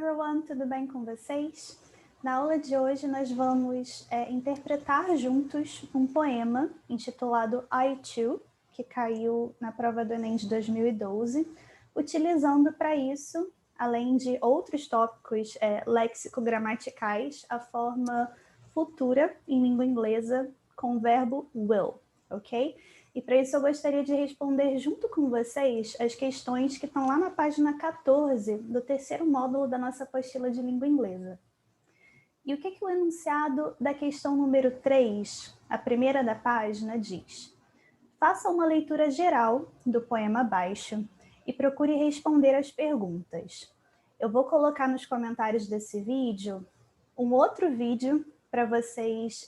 everyone, tudo bem com vocês? Na aula de hoje nós vamos interpretar juntos um poema intitulado I Too, que caiu na prova do Enem de 2012, utilizando para isso, além de outros tópicos léxico-gramaticais, a forma futura em língua inglesa com o verbo will, ok? E para isso eu gostaria de responder junto com vocês as questões que estão lá na página 14 do terceiro módulo da nossa apostila de língua inglesa. E o que o enunciado da questão número 3, a primeira da página, diz? Faça uma leitura geral do poema abaixo e procure responder as perguntas. Eu vou colocar nos comentários desse vídeo um outro vídeo para vocês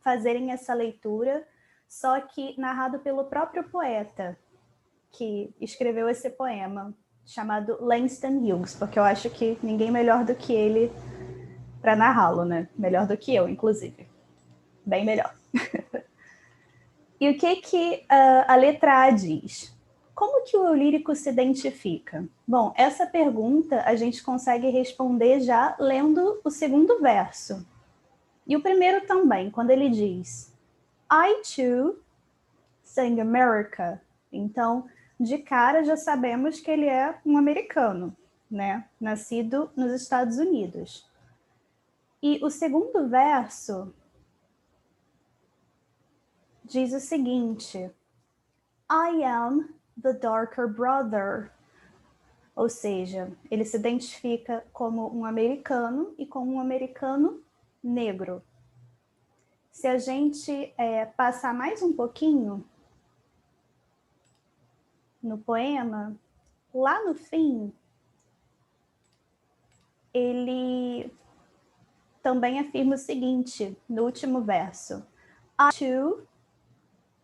fazerem essa leitura, só que narrado pelo próprio poeta que escreveu esse poema, chamado Langston Hughes, porque eu acho que ninguém melhor do que ele para narrá-lo, né? Melhor do que eu, inclusive. Bem melhor. E o que a letra A diz? Como que o eu lírico se identifica? Bom, essa pergunta a gente consegue responder já lendo o segundo verso. E o primeiro também, quando ele diz I too sing America. Então, de cara já sabemos que ele é um americano, né? Nascido nos Estados Unidos. E o segundo verso diz o seguinte: I am the darker brother. Ou seja, ele se identifica como um americano e como um americano negro. Se a gente passar mais um pouquinho no poema, lá no fim, ele também afirma o seguinte, no último verso: I too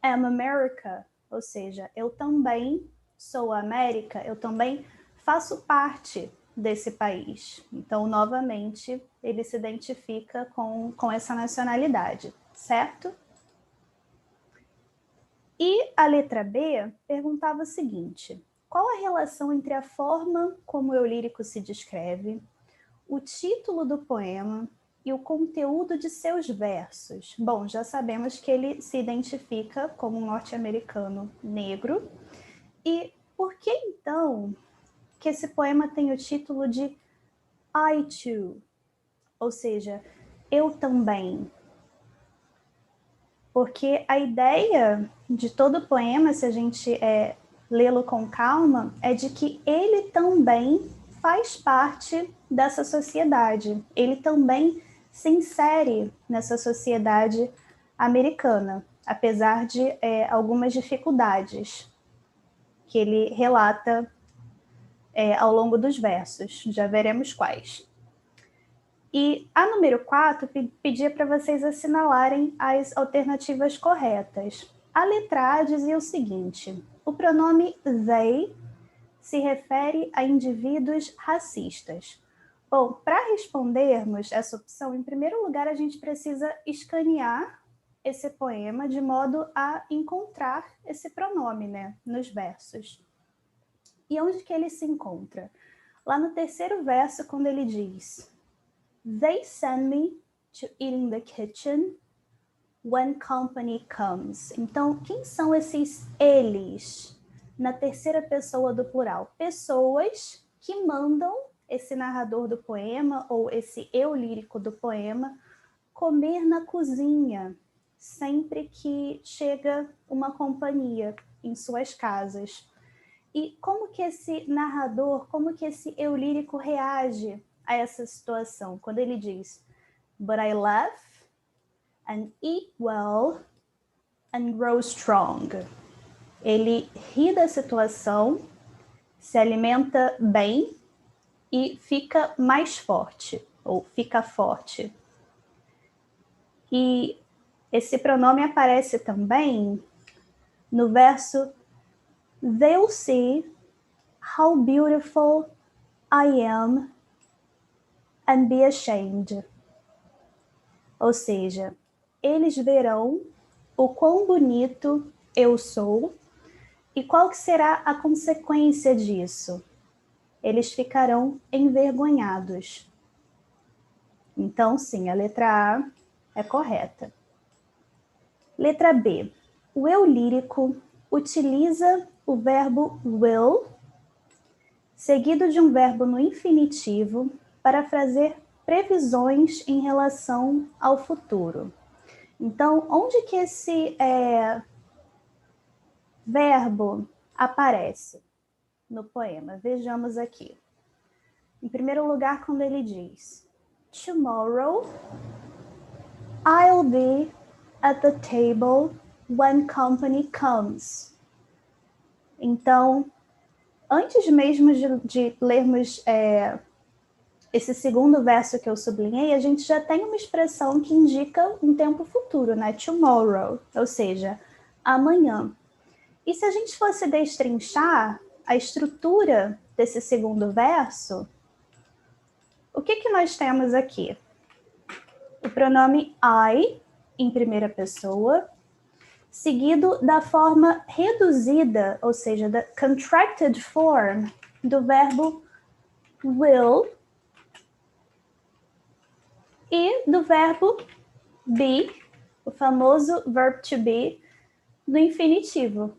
am America. Ou seja, eu também sou a América, eu também faço parte desse país. Então, novamente, ele se identifica com essa nacionalidade, certo? E a letra B perguntava o seguinte: qual a relação entre a forma como o eu lírico se descreve, o título do poema e o conteúdo de seus versos? Bom, já sabemos que ele se identifica como um norte-americano negro. E por que, então, que esse poema tem o título de I Too? Ou seja, eu também. Porque a ideia de todo o poema, se a gente lê-lo com calma, é de que ele também faz parte dessa sociedade. Ele também se insere nessa sociedade americana, apesar de algumas dificuldades que ele relata ao longo dos versos. Já veremos quais. E a número 4 pedia para vocês assinalarem as alternativas corretas. A letra A dizia o seguinte: o pronome they se refere a indivíduos racistas. Bom, para respondermos essa opção, em primeiro lugar, a gente precisa escanear esse poema de modo a encontrar esse pronome, né, nos versos. E onde que ele se encontra? Lá no terceiro verso, quando ele diz: They send me to eat in the kitchen when company comes. Então, quem são esses eles? Na terceira pessoa do plural. Pessoas que mandam esse narrador do poema, ou esse eu lírico do poema, comer na cozinha, sempre que chega uma companhia em suas casas. E como que esse narrador, como que esse eu lírico reage a essa situação? Quando ele diz, but I laugh and eat well and grow strong. Ele ri da situação, se alimenta bem e fica mais forte, ou fica forte. E esse pronome aparece também no verso They'll see how beautiful I am and be ashamed. Ou seja, eles verão o quão bonito eu sou e qual que será a consequência disso. eles ficarão envergonhados. Então, sim, a letra A é correta. Letra B. O eu lírico utiliza o verbo will, seguido de um verbo no infinitivo, para fazer previsões em relação ao futuro. Então, onde que esse verbo aparece no poema? Vejamos aqui. Em primeiro lugar, quando ele diz: Tomorrow I'll be at the table when company comes. Então, antes mesmo de lermos esse segundo verso que eu sublinhei, a gente já tem uma expressão que indica um tempo futuro, né? Tomorrow, ou seja, amanhã. E se a gente fosse destrinchar a estrutura desse segundo verso, o que nós temos aqui? O pronome I, em primeira pessoa, seguido da forma reduzida, ou seja, da contracted form do verbo will e do verbo be, o famoso verb to be, no infinitivo.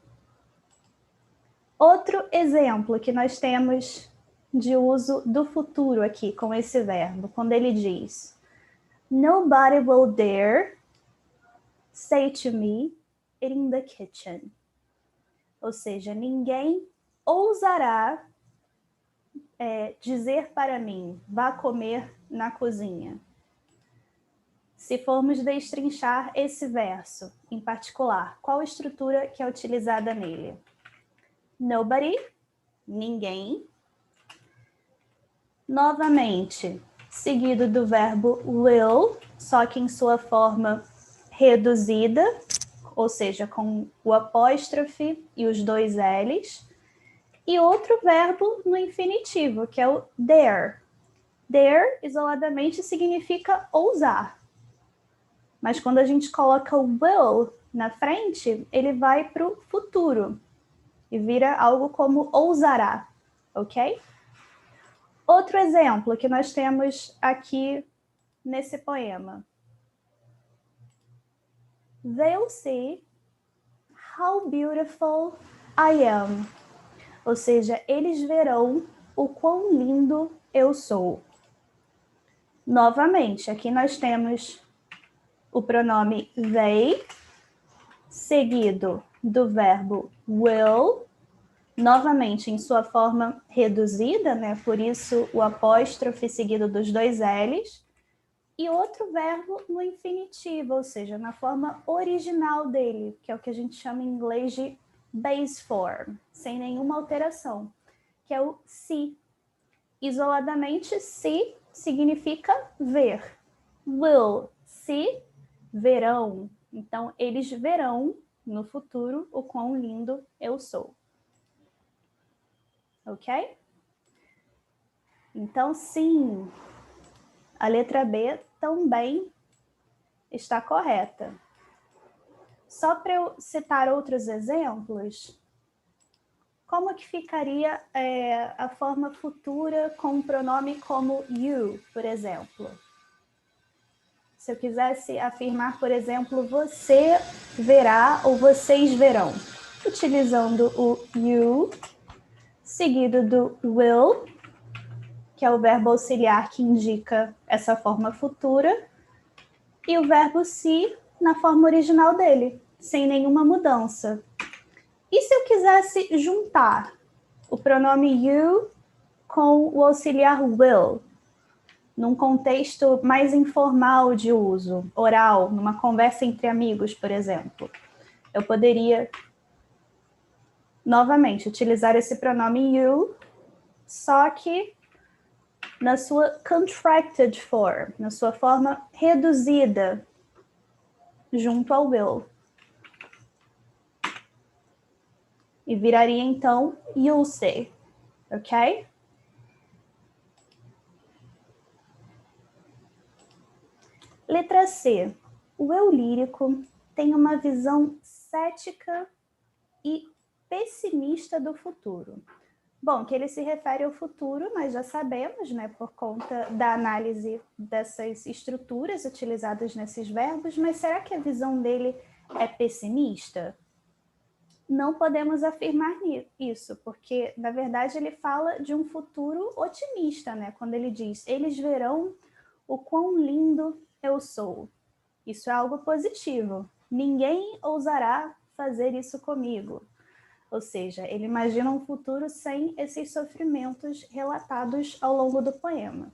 Outro exemplo que nós temos de uso do futuro aqui com esse verbo, quando ele diz: Nobody will dare say to me in the kitchen. Ou seja, ninguém ousará dizer para mim, vá comer na cozinha. Se formos destrinchar esse verso em particular, qual a estrutura que é utilizada nele? Nobody, ninguém. Novamente, seguido do verbo will, só que em sua forma reduzida, ou seja, com o apóstrofe e os dois L's. E outro verbo no infinitivo, que é o dare. Dare, isoladamente, significa ousar. Mas quando a gente coloca o will na frente, ele vai para o futuro e vira algo como ousará, ok? Outro exemplo que nós temos aqui nesse poema. They'll see how beautiful I am. Ou seja, eles verão o quão lindo eu sou. Novamente, aqui nós temos o pronome they, seguido do verbo will, novamente em sua forma reduzida, né? Por isso o apóstrofe seguido dos dois L's, e outro verbo no infinitivo, ou seja, na forma original dele, que é o que a gente chama em inglês de base form, sem nenhuma alteração, que é o see. Isoladamente, see significa ver. Will see, verão. Então, eles verão no futuro o quão lindo eu sou. Ok? Então, sim, a letra B também está correta. Só para eu citar outros exemplos, como que ficaria a forma futura com um pronome como you, por exemplo? Se eu quisesse afirmar, por exemplo, você verá ou vocês verão, utilizando o you, seguido do will, que é o verbo auxiliar que indica essa forma futura, e o verbo see na forma original dele, sem nenhuma mudança. E se eu quisesse juntar o pronome you com o auxiliar will, num contexto mais informal de uso, oral, numa conversa entre amigos, por exemplo, eu poderia, novamente, utilizar esse pronome you, só que na sua contracted form, na sua forma reduzida, junto ao will. E viraria, então, you'll see, ok? Letra C. O eu lírico tem uma visão cética e pessimista do futuro. Bom, que ele se refere ao futuro, nós já sabemos, né, por conta da análise dessas estruturas utilizadas nesses verbos, mas será que a visão dele é pessimista? Não podemos afirmar isso, porque, na verdade, ele fala de um futuro otimista, né? Quando ele diz, eles verão o quão lindo eu sou. Isso é algo positivo. Ninguém ousará fazer isso comigo. Ou seja, ele imagina um futuro sem esses sofrimentos relatados ao longo do poema.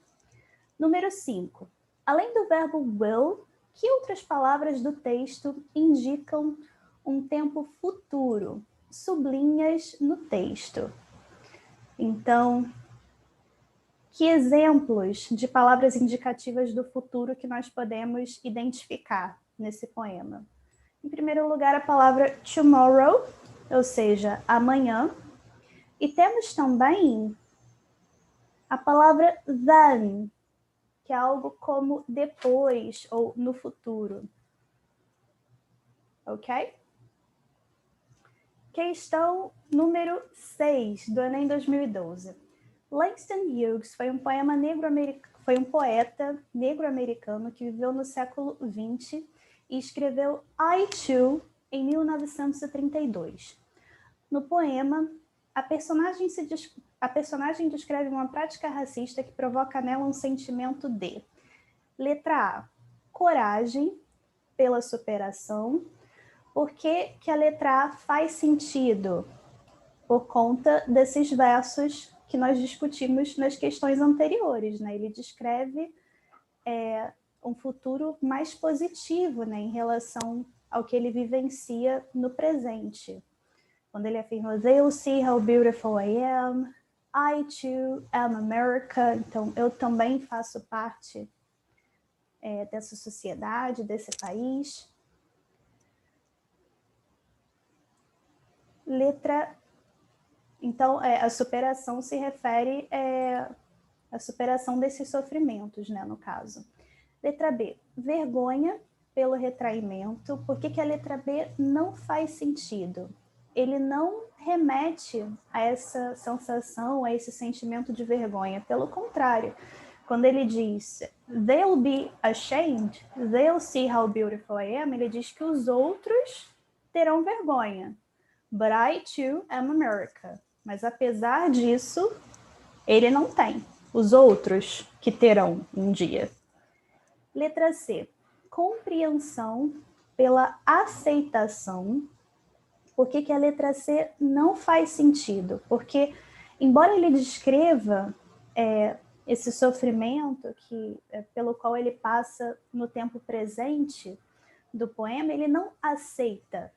Número 5. Além do verbo will, que outras palavras do texto indicam um tempo futuro? Sublinhas no texto. Então, que exemplos de palavras indicativas do futuro que nós podemos identificar nesse poema? Em primeiro lugar, a palavra tomorrow, ou seja, amanhã. E temos também a palavra then, que é algo como depois ou no futuro. Ok? Questão número 6 do Enem 2012. Langston Hughes foi um poeta negro-americano que viveu no século XX e escreveu I Too em 1932. No poema, a personagem descreve uma prática racista que provoca nela um sentimento de: letra A, coragem pela superação. Por que a letra A faz sentido? Por conta desses versos que nós discutimos nas questões anteriores, né? Ele descreve um futuro mais positivo, né, em relação ao que ele vivencia no presente. Quando ele afirma, they'll see how beautiful I am, I too am America. Então, eu também faço parte dessa sociedade, desse país. Letra. Então, a superação se refere à superação desses sofrimentos, né, no caso. Letra B, vergonha pelo retraimento. Por que a letra B não faz sentido? Ele não remete a essa sensação, a esse sentimento de vergonha. Pelo contrário, quando ele diz they'll be ashamed, they'll see how beautiful I am, ele diz que os outros terão vergonha. But I too am America. Mas apesar disso, ele não tem. Os outros que terão um dia. Letra C, compreensão pela aceitação. Por que a letra C não faz sentido? Porque, embora ele descreva esse sofrimento pelo qual ele passa no tempo presente do poema, ele não aceita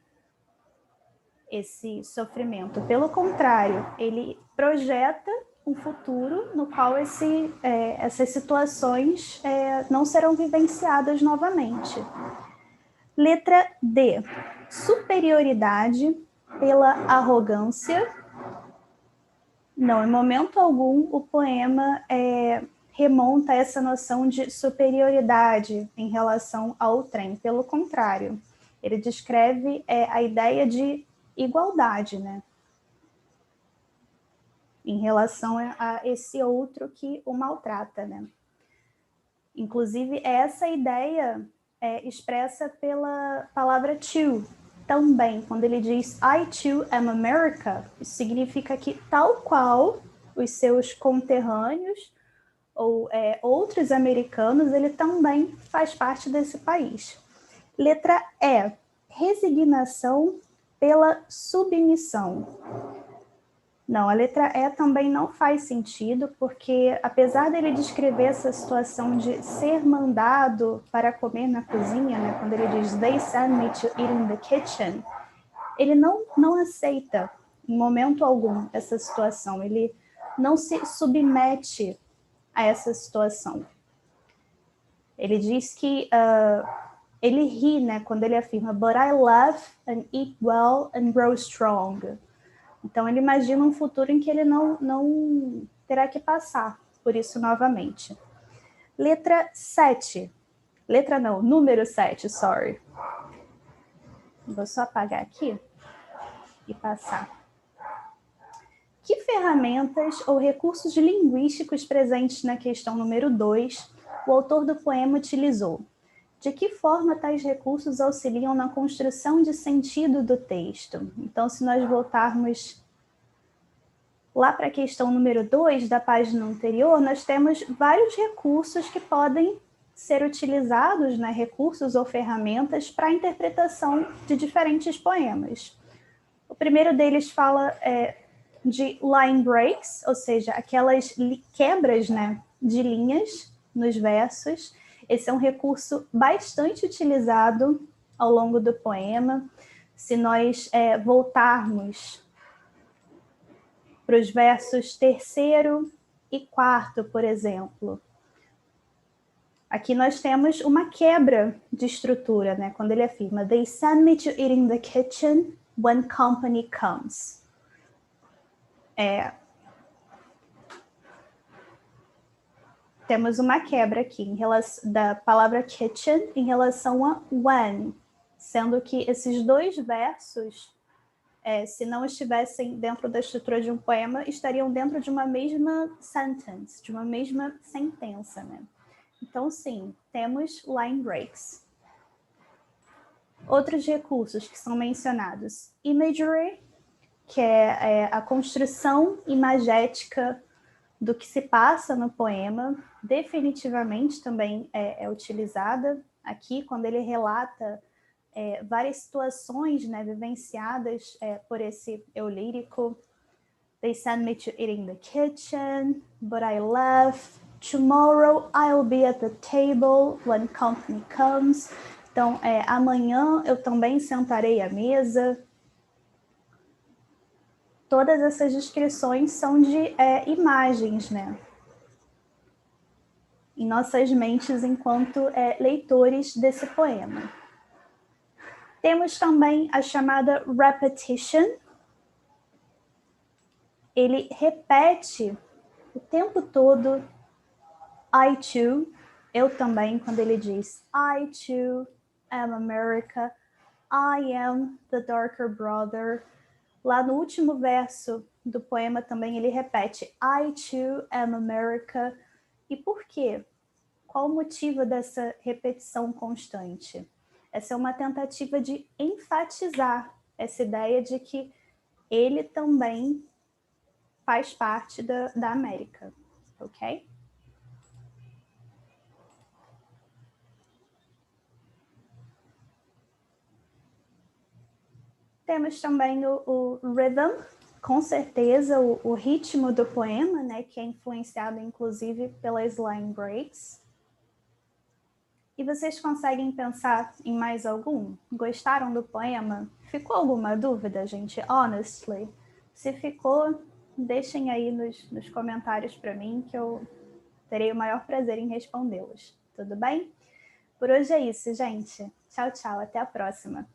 esse sofrimento. Pelo contrário, ele projeta um futuro no qual essas situações não serão vivenciadas novamente. Letra D, superioridade pela arrogância. Não, em momento algum o poema remonta a essa noção de superioridade em relação ao trem. Pelo contrário, ele descreve a ideia de igualdade, né? Em relação a esse outro que o maltrata, né? Inclusive, essa ideia é expressa pela palavra to, também. Quando ele diz I too am America, isso significa que, tal qual os seus conterrâneos ou outros americanos, ele também faz parte desse país. Letra E, resignação pela submissão. Não, a letra E também não faz sentido, porque apesar dele descrever essa situação de ser mandado para comer na cozinha, né, quando ele diz they send me to eat in the kitchen, ele não aceita em momento algum essa situação, ele não se submete a essa situação. Ele diz que ele ri, né, quando ele afirma but I laugh and eat well and grow strong. Então, ele imagina um futuro em que ele não terá que passar por isso novamente. Letra 7. Letra não, número 7, sorry. Vou só apagar aqui e passar. Que ferramentas ou recursos linguísticos presentes na questão número 2 o autor do poema utilizou? De que forma tais recursos auxiliam na construção de sentido do texto? Então, se nós voltarmos lá para a questão número 2 da página anterior, nós temos vários recursos que podem ser utilizados, né, recursos ou ferramentas para a interpretação de diferentes poemas. O primeiro deles fala de line breaks, ou seja, aquelas quebras, né, de linhas nos versos. Esse é um recurso bastante utilizado ao longo do poema. Se nós voltarmos para os versos 3º e 4º, por exemplo, aqui nós temos uma quebra de estrutura, né? Quando ele afirma, "They send me to eat in the kitchen when company comes." Temos uma quebra aqui da palavra kitchen em relação a when, sendo que esses dois versos, se não estivessem dentro da estrutura de um poema, estariam dentro de uma mesma sentence, de uma mesma sentença, né? Então, sim, temos line breaks. Outros recursos que são mencionados, imagery, que é a construção imagética do que se passa no poema, definitivamente também é utilizada aqui, quando ele relata várias situações, né, vivenciadas por esse eu lírico. They sent me to eat in the kitchen, but I left. Tomorrow I'll be at the table when company comes. Então, amanhã eu também sentarei à mesa. Todas essas descrições são de imagens, né? Em nossas mentes enquanto leitores desse poema. Temos também a chamada repetition. Ele repete o tempo todo I too, eu também, quando ele diz I too am America, I am the darker brother. Lá no último verso do poema também ele repete I too am America. E por quê? Qual o motivo dessa repetição constante? Essa é uma tentativa de enfatizar essa ideia de que ele também faz parte da América, ok? Temos também o rhythm, com certeza o ritmo do poema, né, que é influenciado inclusive pelas line breaks. E vocês conseguem pensar em mais algum? Gostaram do poema? Ficou alguma dúvida, gente? Honestly, se ficou, deixem aí nos comentários para mim, que eu terei o maior prazer em respondê-los. Tudo bem? Por hoje é isso, gente. Tchau, tchau. Até a próxima.